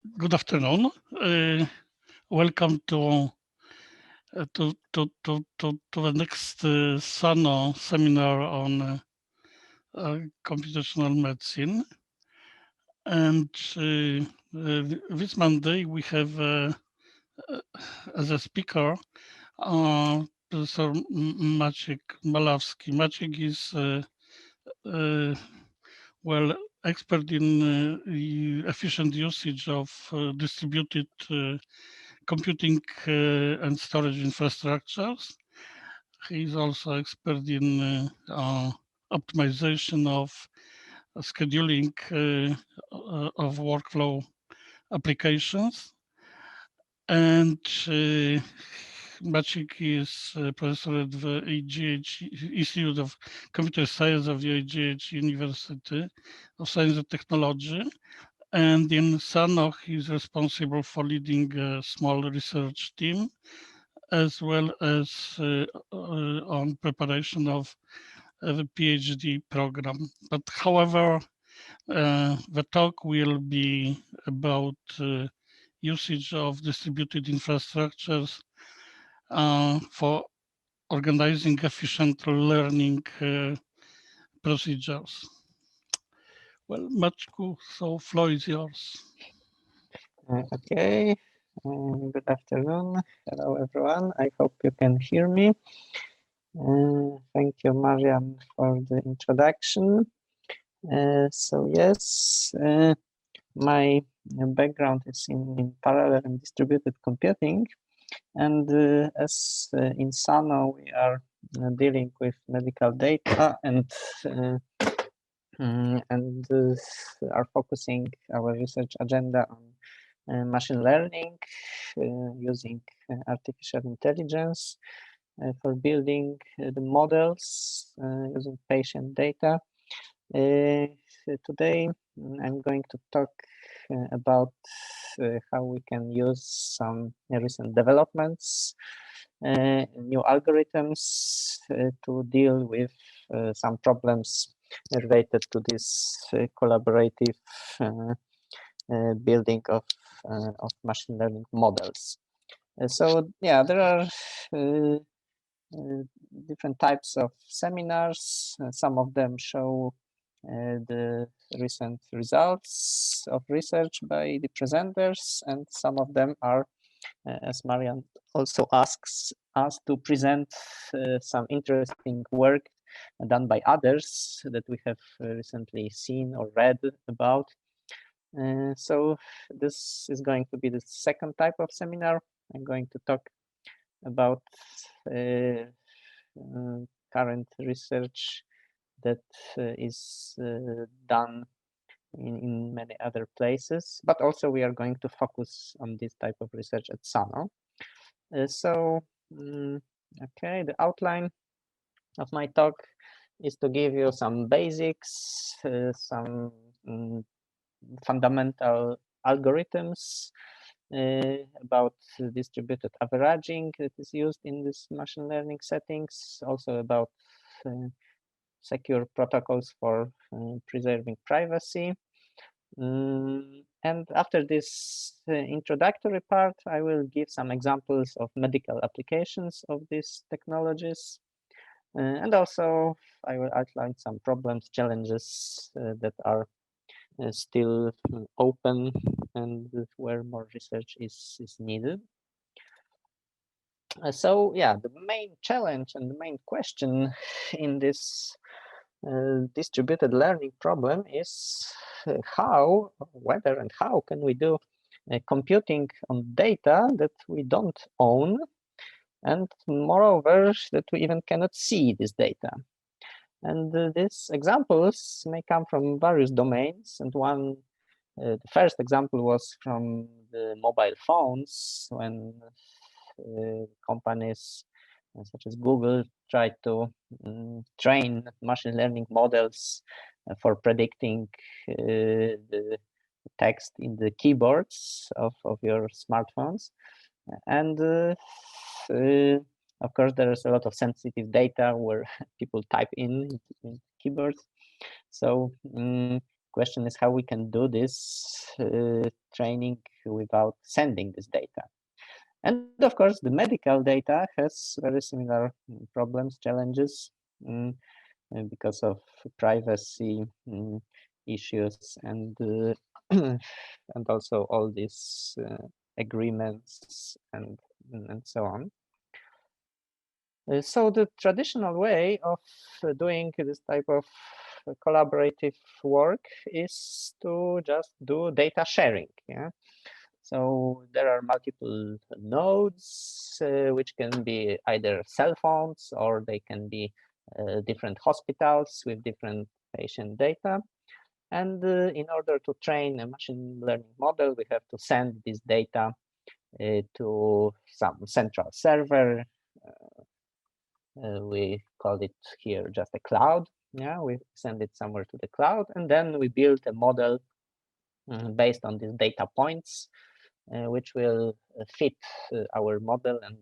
Good afternoon. Welcome to the next Sano seminar on computational medicine. And this Monday we have as a speaker Professor Maciej Malawski. Maciej is well expert in efficient usage of distributed computing and storage infrastructures. He is also expert in optimization of scheduling of workflow applications. And Maciej is professor at the AGH Institute of Computer Science of the AGH University of Science and Technology. And in Sano, he is responsible for leading a small research team, as well as on preparation of the PhD program. But however, the talk will be about usage of distributed infrastructures for organizing efficient learning procedures. Well, Maćku, so floor is yours. Okay, good afternoon. Hello, everyone. I hope you can hear me. Thank you, Marian, for the introduction. So yes, my background is in parallel and distributed computing. And as in Sano, we are dealing with medical data and are focusing our research agenda on machine learning using artificial intelligence for building the models using patient data. Today, I'm going to talk about how we can use some recent developments, new algorithms to deal with some problems related to this collaborative building of machine learning models. So yeah, there are different types of seminars. Some of them show the recent results of research by the presenters, and some of them are, as Marian also asks us to present some interesting work done by others that we have recently seen or read about. So this is going to be the second type of seminar. I'm going to talk about current research that is done in many other places, but also we are going to focus on this type of research at Sano. Okay, the outline of my talk is to give you some basics, some fundamental algorithms about distributed averaging that is used in this machine learning settings, also about secure protocols for preserving privacy. And after this introductory part, I will give some examples of medical applications of these technologies. And also I will outline some problems, challenges that are still open and where more research is needed. So yeah, the main challenge and the main question in this distributed learning problem is whether and how can we do computing on data that we don't own, and moreover that we even cannot see this data. And these examples may come from various domains, and the first example was from the mobile phones, when companies such as Google tried to train machine learning models for predicting the text in the keyboards of your smartphones. And of course, there is a lot of sensitive data where people type in keyboards. So question is how we can do this training without sending this data. And of course, the medical data has very similar problems, challenges, because of privacy issues and and also all these agreements and so on. So the traditional way of doing this type of collaborative work is to just do data sharing. Yeah. So there are multiple nodes, which can be either cell phones or they can be different hospitals with different patient data. And in order to train a machine learning model, we have to send this data to some central server. We call it here just a cloud. Yeah, we send it somewhere to the cloud, and then we build a model based on these data points, which will fit our model and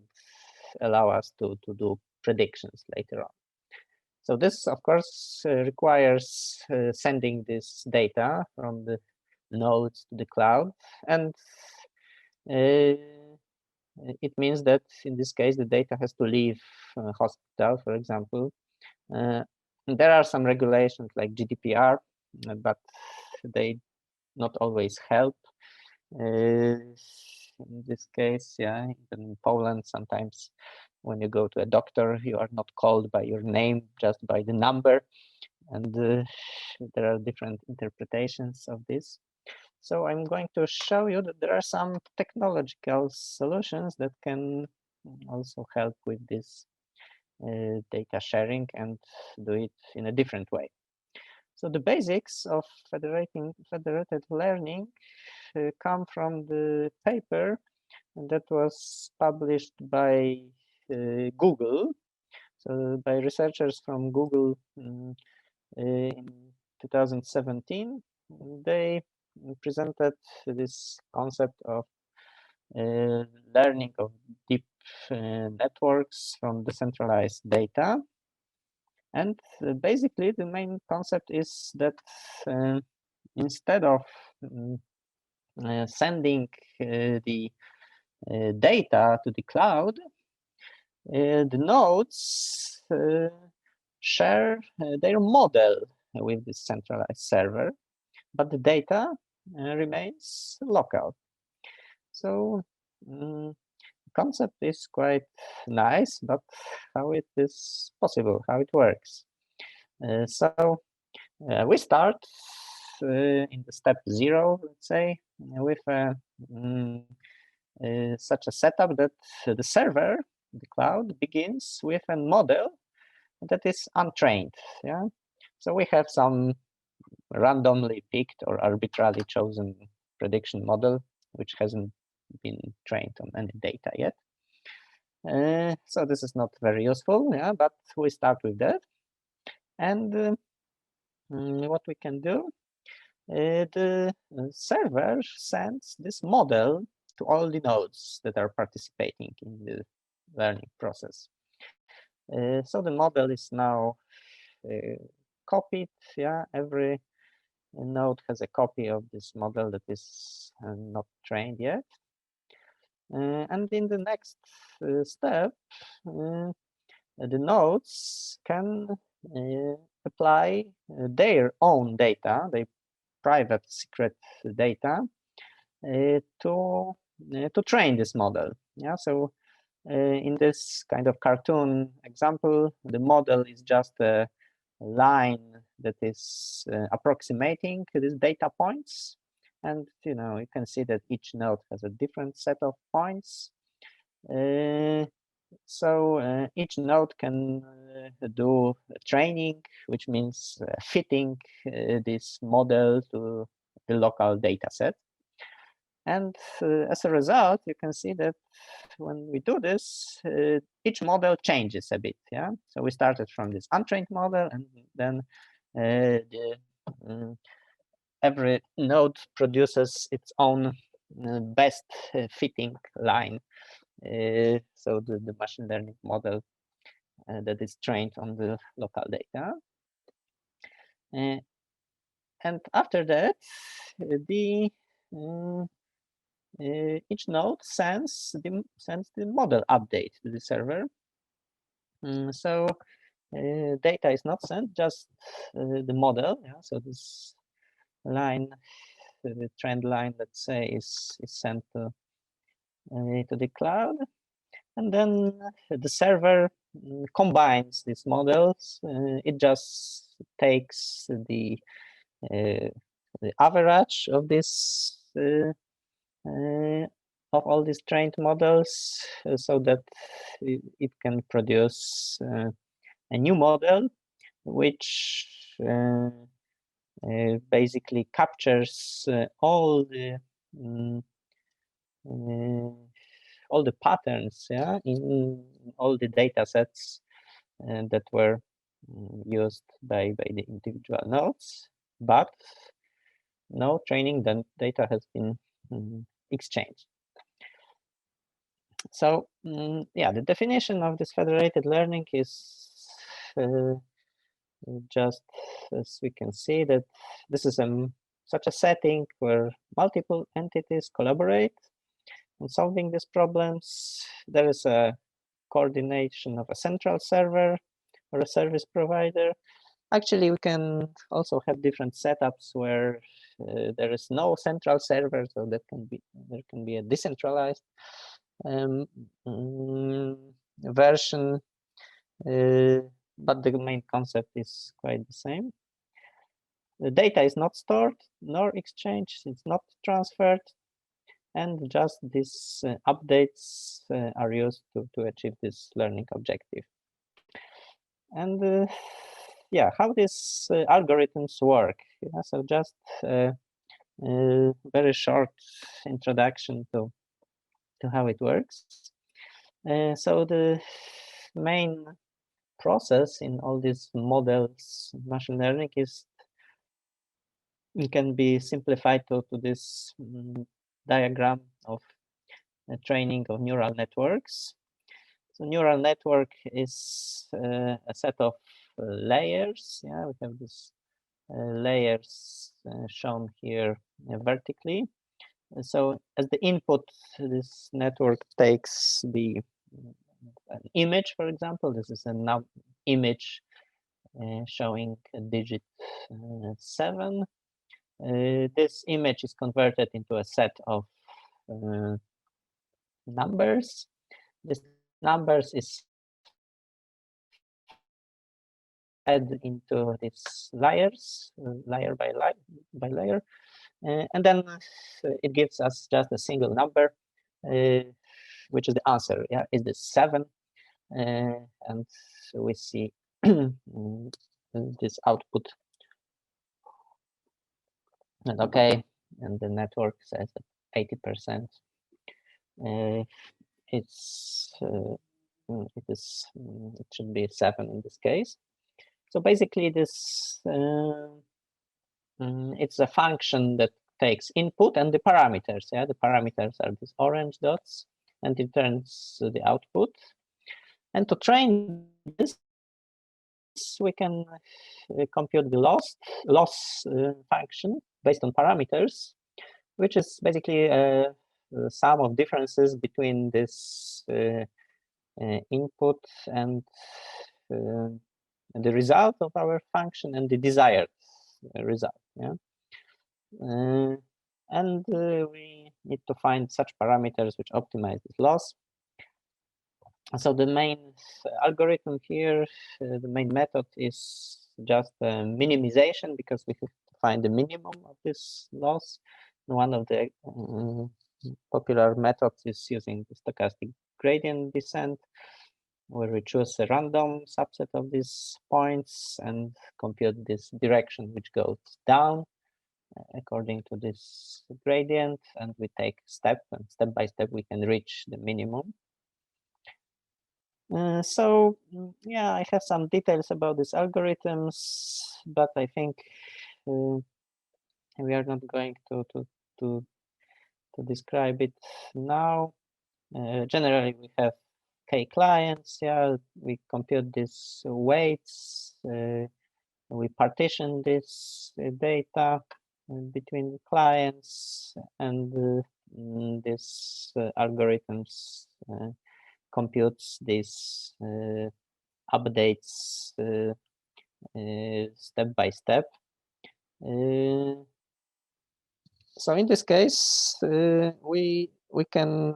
allow us to do predictions later on. So this, of course, requires sending this data from the nodes to the cloud, and it means that in this case the data has to leave hospital, for example. There are some regulations like GDPR, but they not always help. In this case, yeah, even in Poland, sometimes when you go to a doctor, you are not called by your name, just by the number. And there are different interpretations of this. So I'm going to show you that there are some technological solutions that can also help with this data sharing and do it in a different way. So the basics of federated learning come from the paper that was published by Google, so by researchers from Google in 2017. They presented this concept of learning of deep networks from decentralized data. And basically, the main concept is that instead of sending the data to the cloud, the nodes share their model with the centralized server, but the data remains local. So the concept is quite nice, but how it is possible, how it works. So we start in the step 0, let's say, with such a setup that the server, the cloud, begins with a model that is untrained. Yeah, so we have some randomly picked or arbitrarily chosen prediction model which hasn't been trained on any data yet. So this is not very useful, yeah, but we start with that. And what we can do, the server sends this model to all the nodes that are participating in the learning process. So the model is now copied. Yeah, every node has a copy of this model that is not trained yet. And in the next step, the nodes can apply their own data, their private secret data, to train this model. Yeah, so in this kind of cartoon example, the model is just a line that is approximating these data points. And you can see that each node has a different set of points. So each node can do training, which means fitting this model to the local data set. And as a result, you can see that when we do this, each model changes a bit. Yeah. So we started from this untrained model, and then every node produces its own best fitting line. So the machine learning model that is trained on the local data. And after that, the each node sends the model update to the server. So data is not sent, just the model. Yeah? So this line, the trend line, let's say, is sent to the cloud, and then the server combines these models. It just takes the average of this of all these trained models, so that it can produce a new model, which basically captures all the patterns, yeah, in all the data sets that were used by the individual nodes, but no training data has been exchanged. So yeah, the definition of this federated learning is just, as we can see, that this is such a setting where multiple entities collaborate on solving these problems. There is a coordination of a central server or a service provider. Actually, we can also have different setups where there is no central server, so there can be a decentralized version, but the main concept is quite the same. The data is not stored nor exchanged; it's not transferred, and just these updates are used to achieve this learning objective. And yeah, how these algorithms work. Yeah, so just a very short introduction to how it works. So the main process in all these models, machine learning, it can be simplified to this diagram of training of neural networks. So neural network is a set of layers. Yeah, we have these layers shown here vertically. So as the input, this network takes an image, for example. This is an image showing a digit 7. This image is converted into a set of numbers. This numbers is fed into these layers, layer by layer, and then it gives us just a single number, which is the answer. Yeah, is this 7? And so we see this output. And okay, and the network says that 80% it should be 7 in this case. So basically, this it's a function that takes input and the parameters. Yeah, the parameters are these orange dots, and it turns the output. And to train this, we can compute the loss function based on parameters, which is basically a sum of differences between this input and the result of our function and the desired result. Yeah, and we need to find such parameters which optimize this loss. So the main algorithm here, the main method is just minimization, because we have to find the minimum of this loss. One of the popular methods is using the stochastic gradient descent, where we choose a random subset of these points and compute this direction which goes down according to this gradient, and we take step by step we can reach the minimum. So yeah, I have some details about these algorithms, but I think we are not going to describe it now. Generally, we have k clients. Yeah, we compute these weights we partition this data between clients, and this algorithms computes these updates step by step. So in this case, we can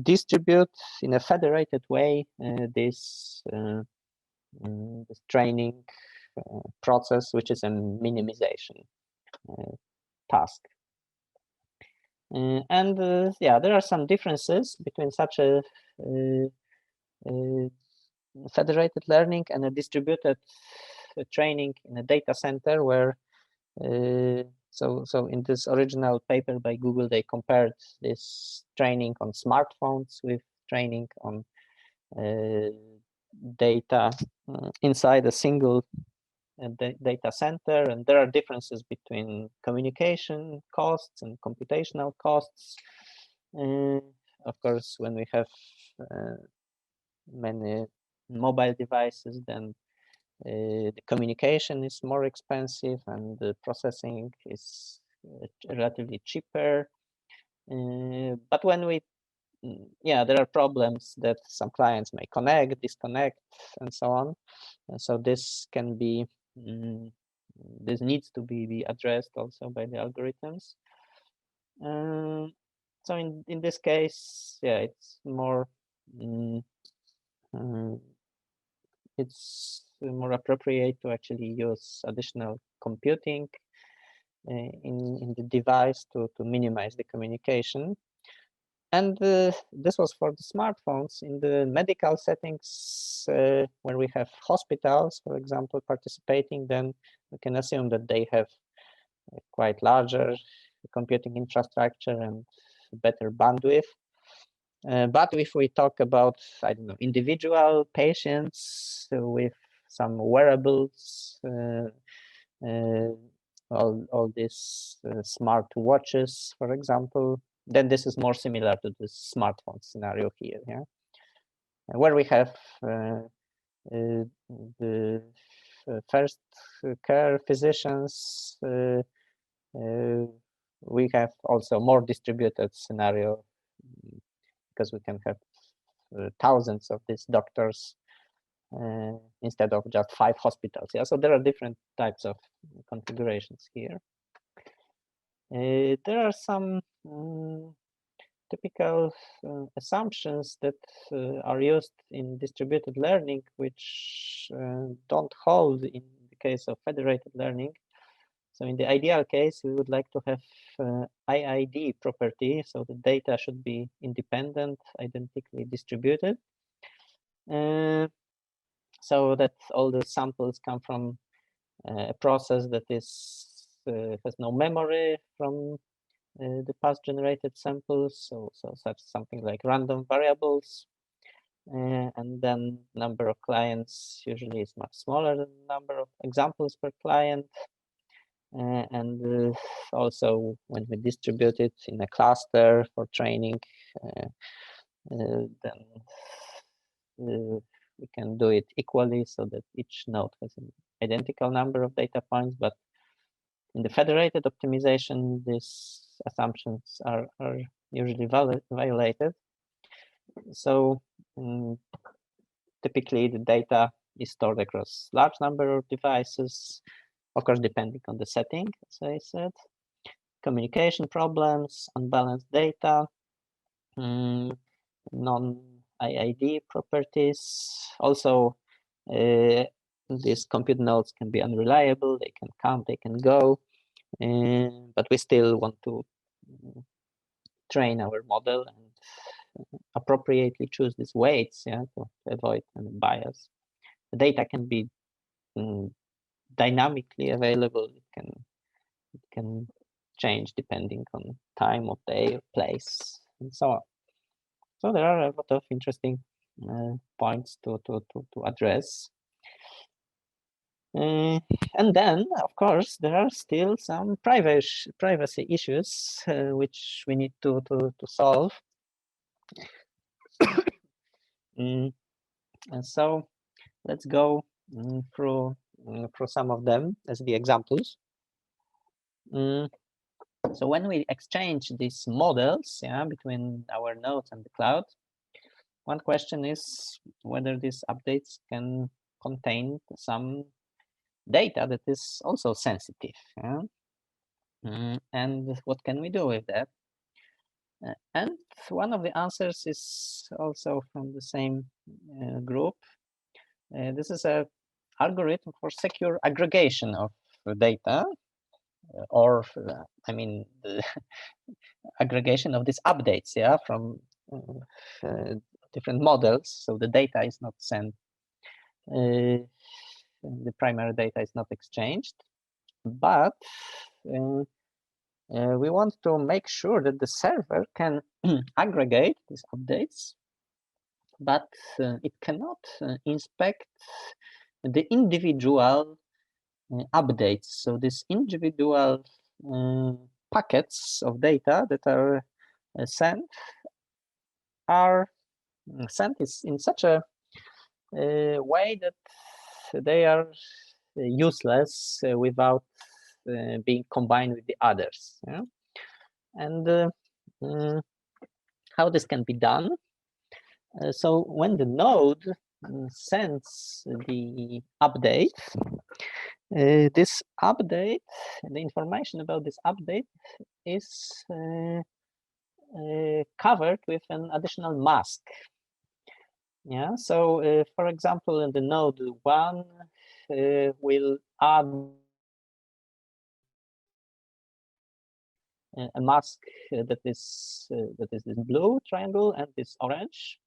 distribute in a federated way this training process, which is a minimization task. And yeah, there are some differences between such a federated learning and a distributed training in a data center, where so in this original paper by Google, they compared this training on smartphones with training on data inside a single data center, and there are differences between communication costs and computational costs. Of course, when we have many mobile devices, then the communication is more expensive and the processing is relatively cheaper. But when we, yeah, there are problems that some clients may connect, disconnect, and so on. And so this can be, this needs to be addressed also by the algorithms. So in this case, yeah, it's more, it's more appropriate to actually use additional computing in the device to minimize the communication. And this was for the smartphones. In the medical settings, where we have hospitals, for example, participating, then we can assume that they have a quite larger computing infrastructure and better bandwidth. But if we talk about, I don't know, individual patients with some wearables, all these smart watches, for example, then this is more similar to the smartphone scenario here, yeah, where we have the first care physicians. We have also more distributed scenario, because we can have thousands of these doctors instead of just 5 hospitals. Yeah, so there are different types of configurations here. There are some typical assumptions that are used in distributed learning, which don't hold in the case of federated learning. So in the ideal case, we would like to have IID property, so the data should be independent, identically distributed, so that all the samples come from a process that is has no memory from the past generated samples, so such something like random variables, and then number of clients usually is much smaller than the number of examples per client. And also when we distribute it in a cluster for training, then we can do it equally so that each node has an identical number of data points. But in the federated optimization, these assumptions are usually violated. So typically the data is stored across large number of devices, of course, depending on the setting, as I said. Communication problems, unbalanced data, non-IID properties. Also, these compute nodes can be unreliable. They can come, they can go, but we still want to train our model and appropriately choose these weights, yeah, to avoid any bias. The data can be dynamically available. It can change depending on time of day or place and so on. So there are a lot of interesting points to address. And then, of course, there are still some privacy issues which we need to solve. And so let's go through through some of them as the examples. So when we exchange these models, between our nodes and the cloud, one question is whether these updates can contain some data that is also sensitive. And what can we do with that? And one of the answers is also from the same group. This is an algorithm for secure aggregation of data, or I mean, the aggregation of these updates, from different models. So the data is not sent, the primary data is not exchanged, but we want to make sure that the server can aggregate these updates, but it cannot inspect the individual updates. So these individual packets of data that are sent are sent in such a way that they are useless without being combined with the others. And how this can be done? So when the node sends the update, this update, the information about this update is covered with an additional mask. So for example, in the node 1 will add a mask that is this blue triangle and this orange,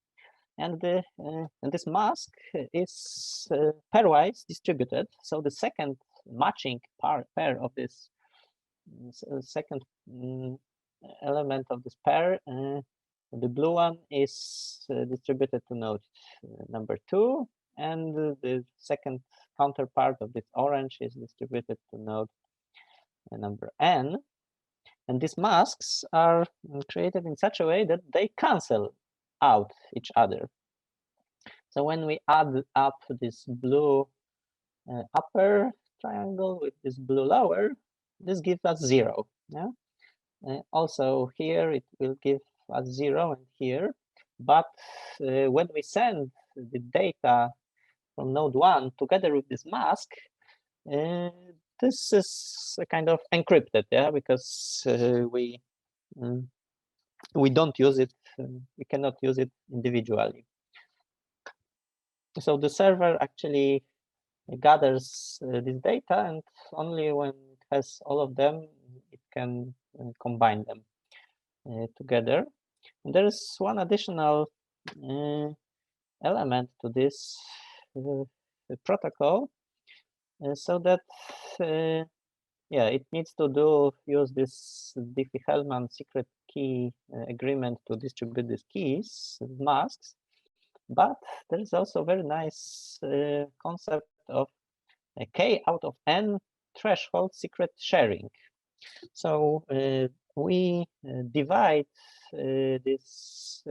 and this mask is pairwise distributed. So the second matching pair of this second element of this pair, the blue one, is distributed to node number 2, and the second counterpart of this orange is distributed to node number n. And these masks are created in such a way that they cancel out each other. So when we add up this blue upper triangle with this blue lower, this gives us 0. Also here it will give us 0 and here, but when we send the data from node 1 together with this mask, this is a kind of encrypted, because we don't use it, we cannot use it individually. So the server actually gathers this data, and only when it has all of them, it can combine them together. And there is one additional element to this protocol, so that it needs to use this Diffie-Hellman secret key agreement to distribute these keys, masks. But there is also a very nice concept of a k out of n threshold secret sharing. So we divide this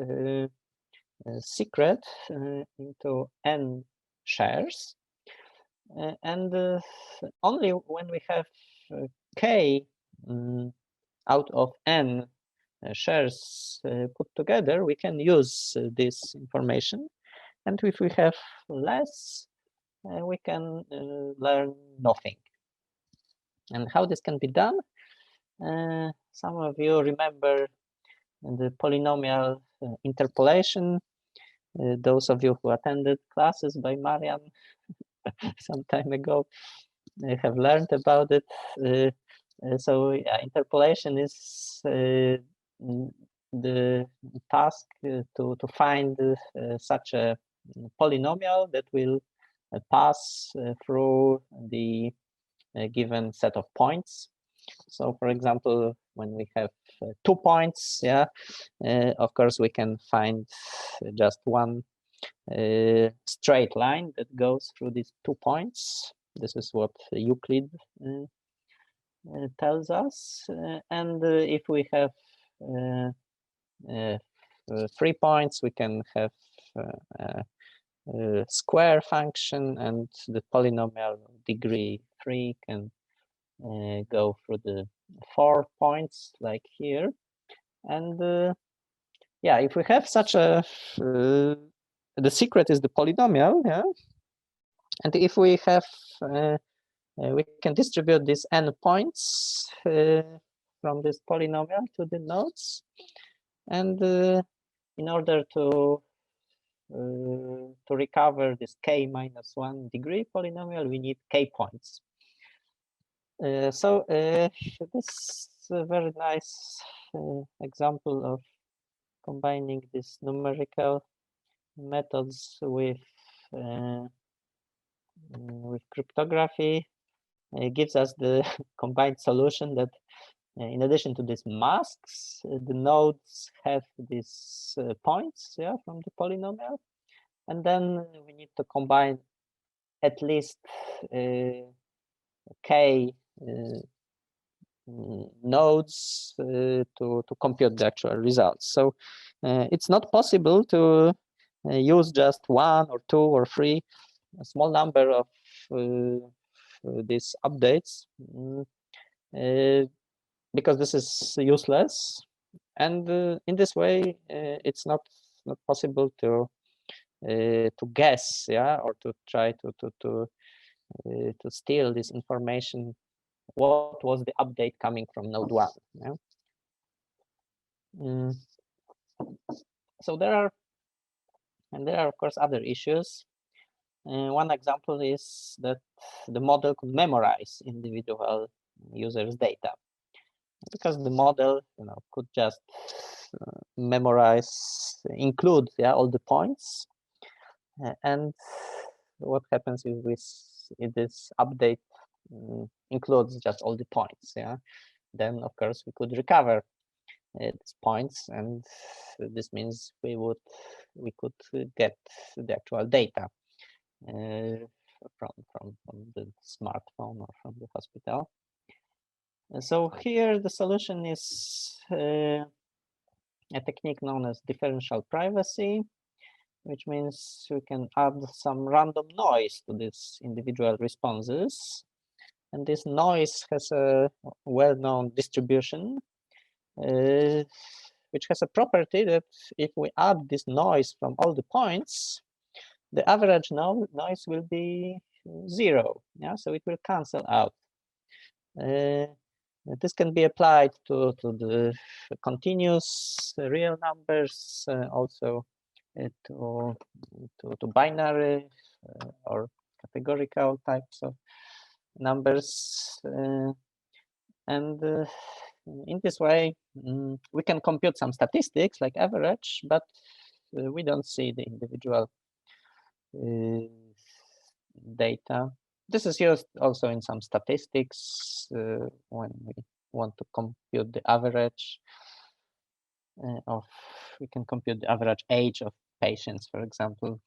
secret into n shares, and only when we have k out of n shares put together, we can use this information. And if we have less, we can learn nothing. And how this can be done? Some of you remember the polynomial interpolation. Those of you who attended classes by Marian some time ago have learned about it. So interpolation is the task to find such a polynomial that will pass through the given set of points. So for example, when we have 2 points, of course we can find just one straight line that goes through these 2 points. This is what Euclid tells us. And if we have 3 points, we can have square function, and the polynomial degree 3 can go through the 4 points like here. And yeah, if we have such a, the secret is the polynomial, yeah. And if we have, we can distribute these n points from this polynomial to the nodes. And in order to recover this k minus 1 degree polynomial, we need k points. So this is a very nice example of combining these numerical methods with cryptography. It gives us the combined solution that in addition to these masks, the nodes have these points, yeah, from the polynomial, and then we need to combine at least k nodes to compute the actual results. So it's not possible to use just 1 or 2 or 3, a small number of these updates, because this is useless. And in this way, it's not possible to guess, yeah, or to try to steal this information. What was the update coming from node 1? Yeah? So there are of course other issues. One example is that the model could memorize individual users' data, because the model, could just include, yeah, all the points. And what happens if this update includes just all the points? Yeah, then of course we could recover these points, and this means we could get the actual data from the smartphone or from the hospital. And so here the solution is a technique known as differential privacy, which means we can add some random noise to these individual responses. And this noise has a well-known distribution, which has a property that if we add this noise from all the points, the average noise will be 0. Yeah, so it will cancel out. This can be applied to the continuous real numbers, also to binary or categorical types of numbers. And in this way, we can compute some statistics like average, but we don't see the individual data. This is used also in some statistics when we want to compute the average we can compute the average age of patients, for example,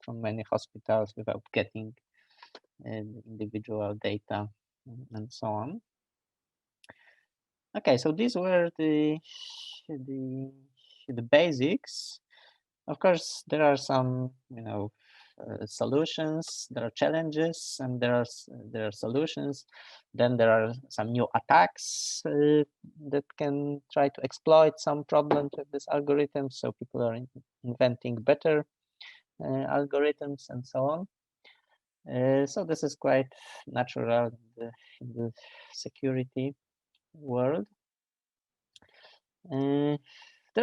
from many hospitals without getting individual data and so on. Okay, so these were the basics. Of course, there are some, solutions. There are challenges, and there are solutions. Then there are some new attacks that can try to exploit some problems with this algorithm. So people are inventing better algorithms and so on. So this is quite natural in the security world. There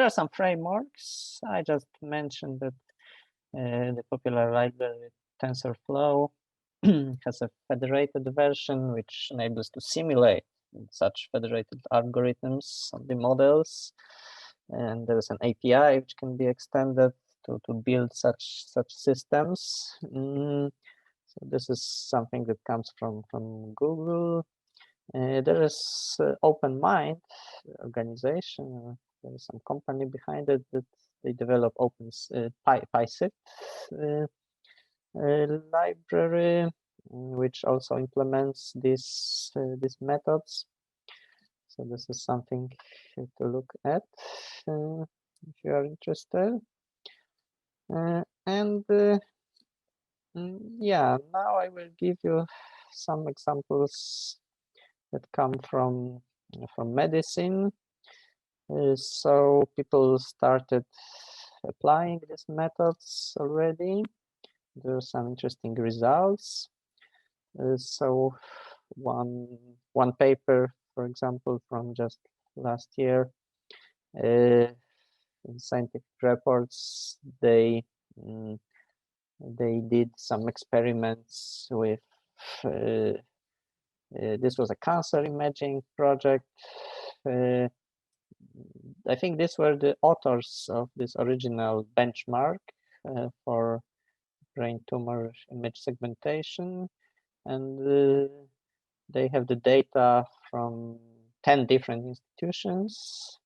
are some frameworks. I just mentioned that the popular library TensorFlow has a federated version which enables to simulate such federated algorithms of the models. And there is an API which can be extended to build such systems. So this is something that comes from Google. There is Openmined organization. There is some company behind it that they develop PySit library, which also implements these methods. So this is something to look at if you are interested. And yeah, now I will give you some examples that come from medicine. So people started applying these methods already. There are some interesting results. So one paper, for example, from just last year, in scientific reports, they did some experiments with. This was a cancer imaging project. I think these were the authors of this original benchmark for brain tumor image segmentation, and they have the data from 10 different institutions,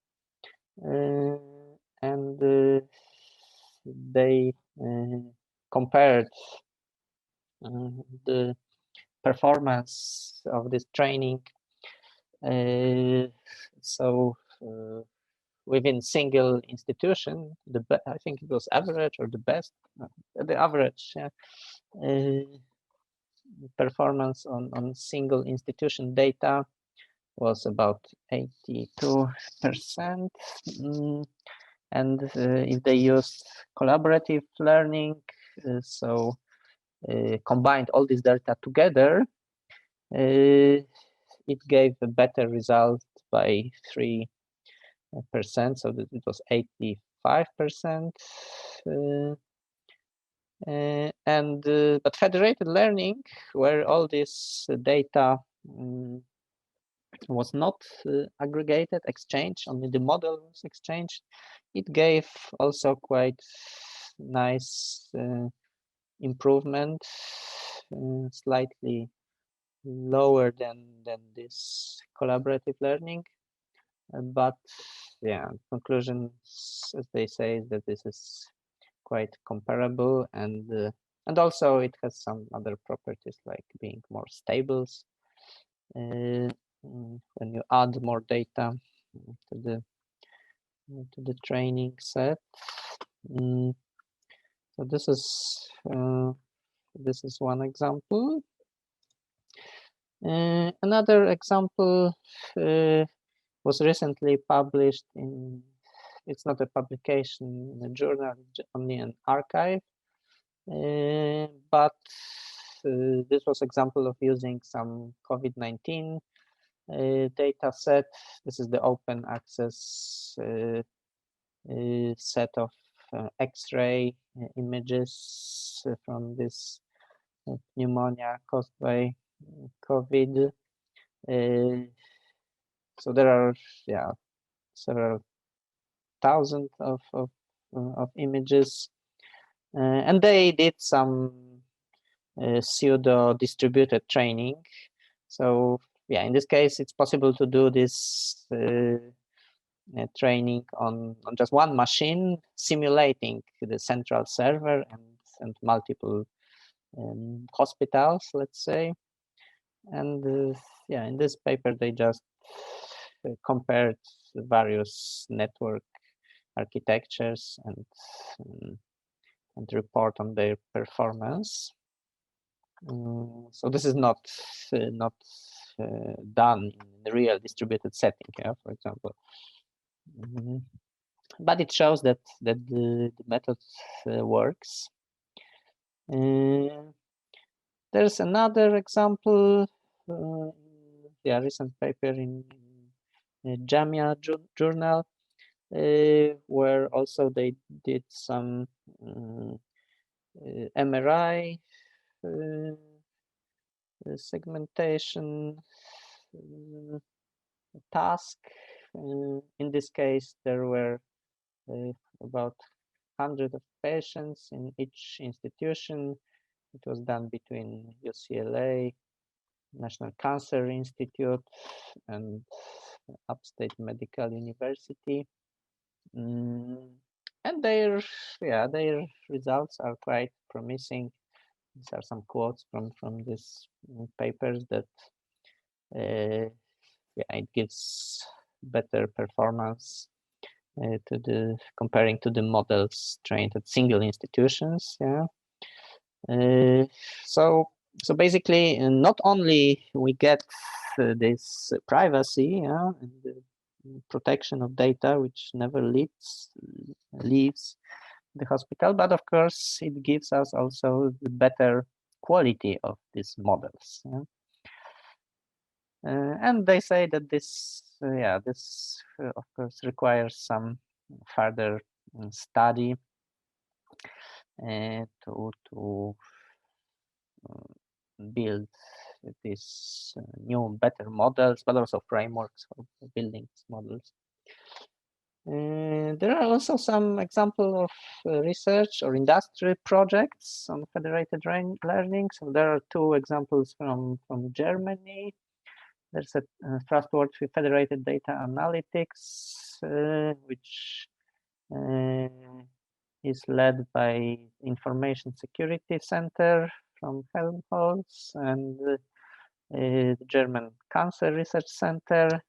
and they compared the performance of this training. So within single institution, I think it was average or the best, the average performance on single institution data was about 82%. And if they used collaborative learning, so combined all this data together, it gave a better result by 3%, so that it was 85%. But federated learning, where all this data was not aggregated, exchanged, only the model was exchanged, it gave also quite nice improvement, slightly lower than this collaborative learning. But yeah, conclusions, as they say, is that this is quite comparable, and also it has some other properties like being more stable when you add more data to the training set. So this is one example. Another example was recently published in. It's not a publication in a journal, only an archive. But this was example of using some COVID-19 data set. This is the open access set of X-ray images from this pneumonia caused by COVID. So there are several thousand of images, and they did some pseudo distributed training. So yeah, in this case, it's possible to do this training on just one machine, simulating the central server and multiple hospitals, let's say. And yeah, in this paper, they just compared the various network architectures and report on their performance. So this is not done in the real distributed setting, yeah, for example. But it shows that the method works. There's another example, yeah, recent paper in JAMA journal, where also they did some MRI segmentation task. In this case, there were about 100 of patients in each institution. It was done between UCLA, National Cancer Institute, and Upstate Medical University. And their results are quite promising. These are some quotes from these papers that it gives better performance to the comparing to the models trained at single institutions. Yeah. So basically, not only we get this privacy, yeah, and the protection of data, which never leaves the hospital, but of course it gives us also the better quality of these models. Yeah? And they say that this, this of course requires some further study to build these new, better models, but also frameworks for building these models. There are also some examples of research or industry projects on federated learning. So there are two examples from Germany. There's a trustworthy federated data analytics, which is led by Information Security Center from Helmholtz and the German Cancer Research Center.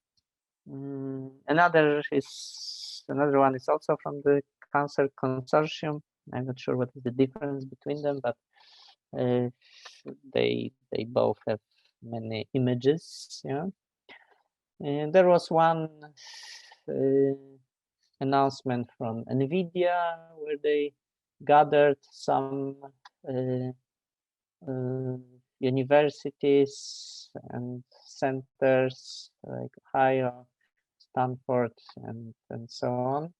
Another one is also from the Cancer Consortium. I'm not sure what is the difference between them, but they both have many images. Yeah, and there was one announcement from NVIDIA where they gathered some universities and centers like Ohio, Stanford, and so on,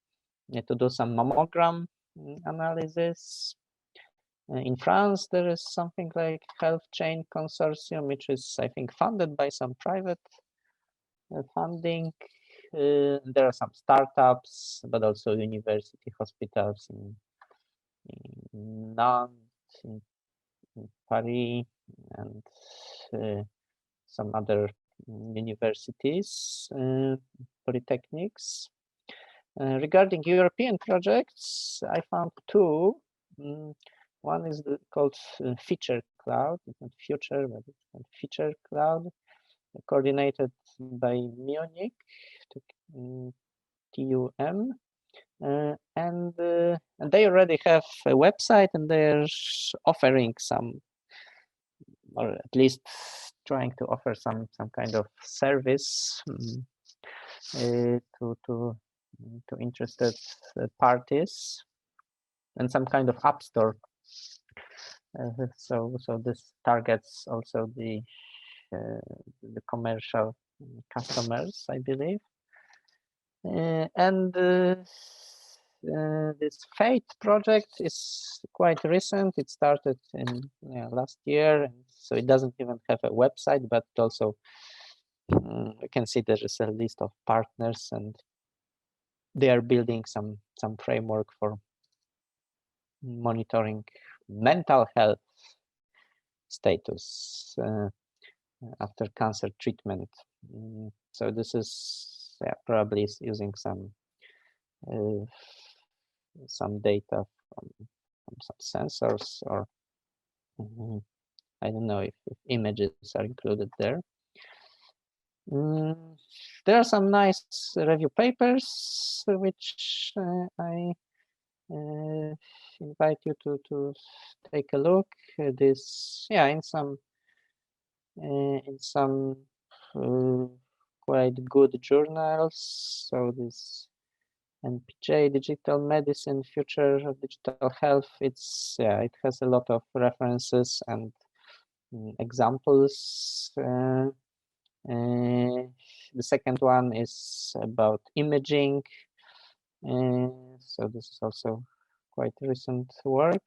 to do some mammogram analysis. In France, there is something like Health Chain Consortium, which is, I think, funded by some private funding. There are some startups, but also university hospitals in Nantes, in Paris, and some other universities, polytechnics. Regarding European projects, I found two. One is called Feature Cloud. It's not Future, but it's called Feature Cloud, coordinated by Munich, TUM. And they already have a website, and they're offering some, or at least trying to offer some kind of service to interested parties, and some kind of app store. So this targets also the commercial customers, I believe. And this FATE project is quite recent. It started in last year, and so it doesn't even have a website, but also you can see there is a list of partners, and they are building some framework for monitoring mental health status after cancer treatment. So this is probably is using some data from some sensors, or I don't know if images are included there. There are some nice review papers which I invite you to take a look. This in some quite good journals. So this NPJ, Digital Medicine, Future of Digital Health. It has a lot of references and examples. The second one is about imaging. So this is also quite recent work.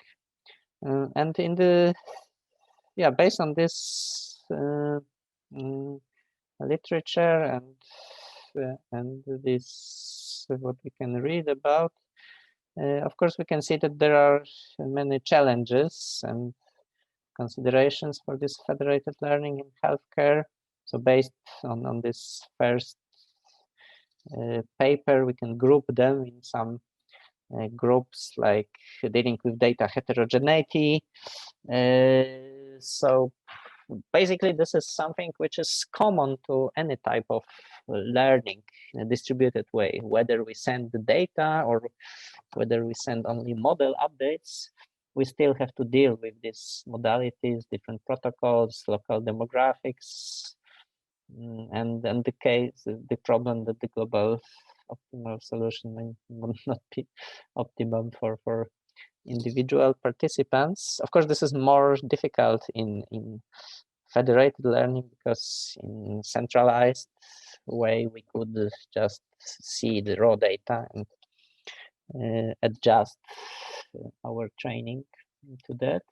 And in the based on this literature and this what we can read about, of course we can see that there are many challenges and considerations for this federated learning in healthcare. So based on this first paper, we can group them in some groups like dealing with data heterogeneity. So basically, this is something which is common to any type of learning in a distributed way, whether we send the data or whether we send only model updates. We still have to deal with these modalities, different protocols, local demographics, and the problem that the global optimal solution may not be optimum for individual participants. Of course, this is more difficult in federated learning, because in centralized way we could just see the raw data and adjust our training to that.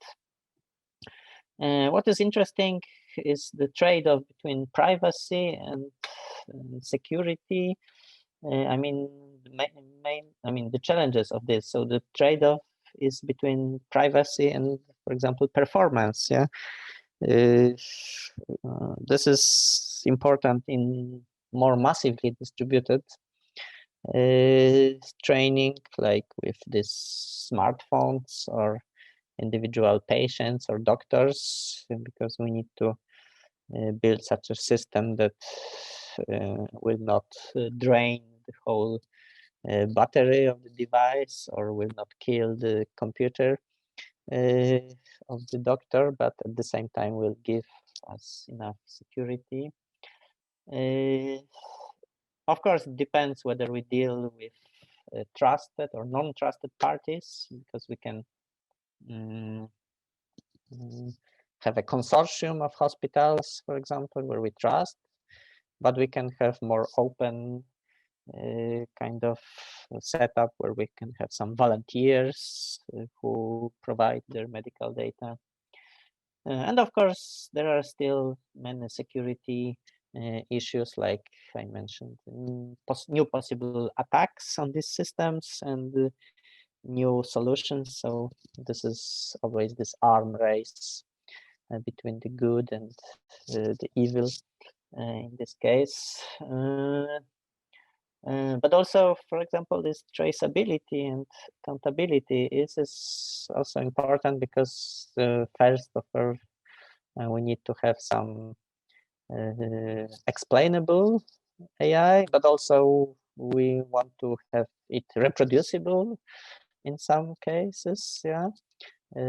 What is interesting is the trade-off between privacy and security. I mean, the challenges of this. So the trade-off is between privacy and, for example, performance. Yeah, this is important in more massively distributed training, like with these smartphones or individual patients or doctors, because we need to build such a system that will not drain the whole battery of the device, or will not kill the computer of the doctor, but at the same time will give us enough security. Of course, it depends whether we deal with trusted or non-trusted parties, because we can have a consortium of hospitals, for example, where we trust, but we can have more open kind of setup where we can have some volunteers who provide their medical data. And of course, there are still many security issues, like I mentioned, new possible attacks on these systems and new solutions. So this is always this arm race between the good and the evil in this case. But also, for example, this traceability and accountability is also important, because first of all, we need to have some explainable AI, but also we want to have it reproducible in some cases. Yeah.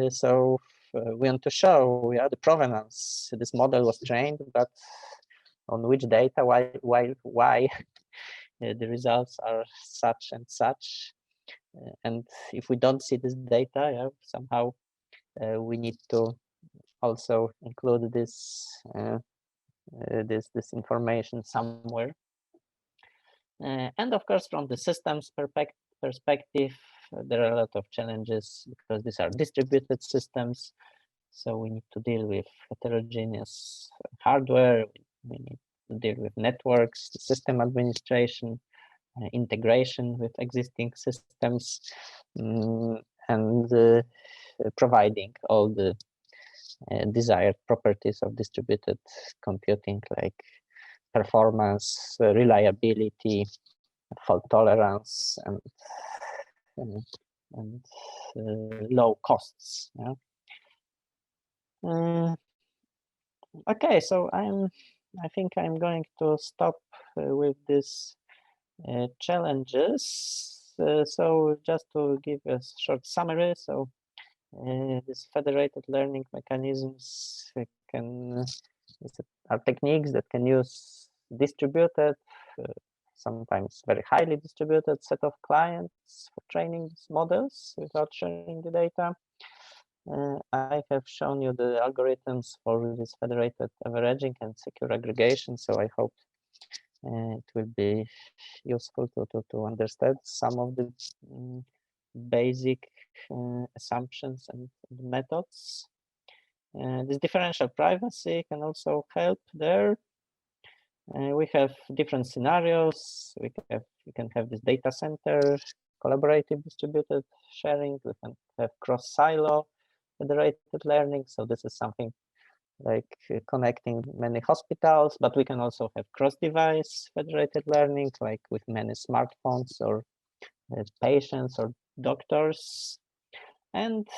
So we want to show, the provenance. This model was trained, but on which data, why the results are such and such. And if we don't see this data, somehow we need to also include this this information somewhere. And of course, from the systems perspective, there are a lot of challenges, because these are distributed systems. So we need to deal with heterogeneous hardware. We need to deal with networks, system administration, integration with existing systems, and providing all the desired properties of distributed computing, like performance, reliability, fault tolerance, and low costs. Yeah. Okay, so I think I'm going to stop with this challenges. So just to give a short summary, so these federated learning mechanisms are techniques that can use distributed, sometimes very highly distributed set of clients for training these models without sharing the data. I have shown you the algorithms for this federated averaging and secure aggregation, so I hope it will be useful to understand some of the basic assumptions and methods. This differential privacy can also help there. We have different scenarios. We can have this data center, collaborative distributed sharing. We can have cross-silo federated learning. So this is something like connecting many hospitals, but we can also have cross-device federated learning, like with many smartphones or patients or doctors. And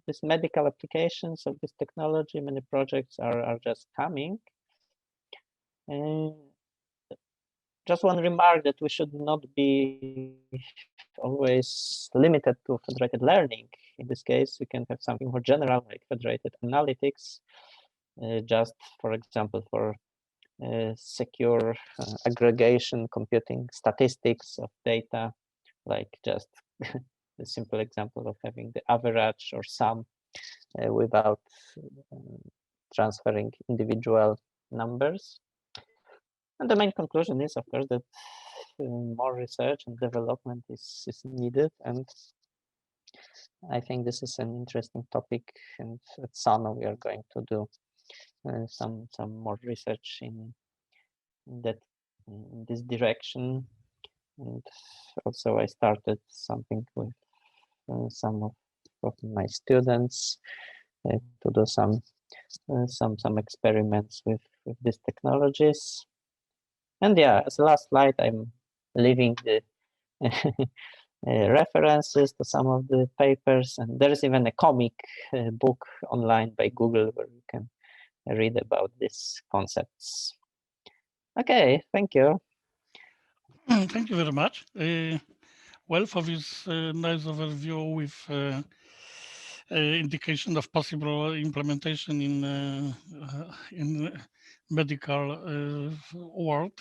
these medical applications of this technology, many projects are just coming. Just one remark that we should not be always limited to federated learning. In this case, we can have something more general like federated analytics, just for example, for secure aggregation, computing statistics of data, like just the simple example of having the average or sum without transferring individual numbers. And the main conclusion is, of course, that more research and development is needed. And I think this is an interesting topic. And at Sano, we are going to do some more research in this direction. And also, I started something with some of my students to do some experiments with these technologies. And yeah, as a last slide, I'm leaving the references to some of the papers, and there is even a comic book online by Google where you can read about these concepts. Okay, thank you. Thank you very much. Well, for this nice overview with indication of possible implementation in medical world.